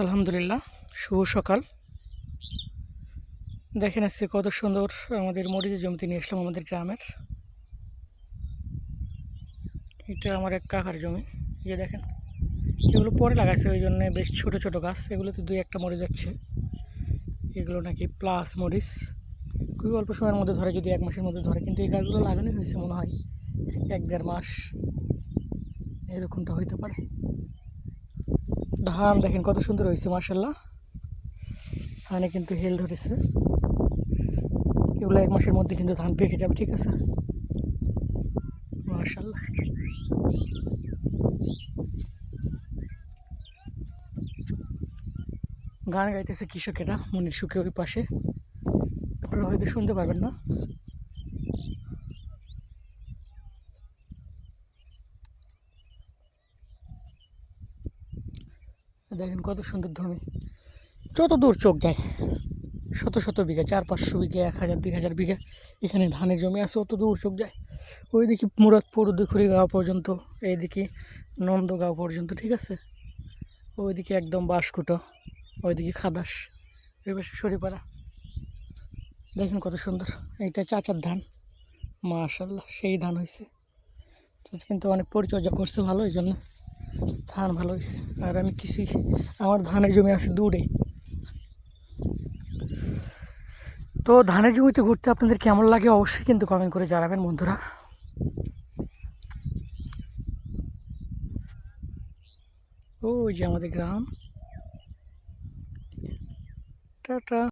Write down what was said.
আলহামদুলিল্লাহ, শুভ সকাল। দেখেন আজকে কত সুন্দর আমাদের মরিচের জমিতে নিয়ে আসলাম আমাদের গ্রামের। এটা আমার এক কাকার জমি। এই যে দেখেন, এগুলো পরে লাগাইছে, ওই জন্য বেশ ছোট ছোট গাছ। এগুলোতে দুই একটা মরে যাচ্ছে। এগুলো নাকি প্লাস মরিচ, খুবই অল্প সময়ের মধ্যে ধরে, যদি 1 মাসের মধ্যে ধরে। কিন্তু এই গাছগুলো লাগানো হয়েছে মনে হয় 1-1.5 মাস, এরকমটা হইতে পারে। ধান দেখেন কত সুন্দর হয়েছে, মার্শাল্লাহ। ধানে কিন্তু হেল ধরেছে। এগুলো 1 মাসের মধ্যে কিন্তু ধান পেকে যাবে, ঠিক আছে, মার্শাল্লাহ। গান গাইতেছে কৃষকেরা মনির সুখে ওই পাশে, আপনারা হয়তো শুনতে পারবেন না। দেখেন কত সুন্দর জমি, যত দূর চোখ যায়। শত শত বিঘা, 400-500 বিঘা, 1000-2000 বিঘা এখানে ধানের জমি আছে, অত দূর চোখ যায়। ওইদিকে মুরাদপুর, দুখুরিগাঁও পর্যন্ত, এইদিকে নন্দগাঁও পর্যন্ত, ঠিক আছে। ওইদিকে একদম বাঁশকুটো, ওইদিকে খাদাস, ওই পাশে সরিপাড়া। দেখেন কত সুন্দর। এইটা চাচার ধান, মাশাল্লাহ, সেই ধান হয়েছে। কিন্তু অনেক পরিচর্যা করছে ভালো, এই জন্য ধান ভালো হয়েছে। আর আমি কিছুই, আমার ধানের জমি আছে দূরে। তো ধানের জমিতে ঘুরতে আপনাদের কেমন লাগে অবশ্যই কিন্তু কমেন্ট করে জানাবেন বন্ধুরা। ওই যে আমাদের গ্রাম। টাটা।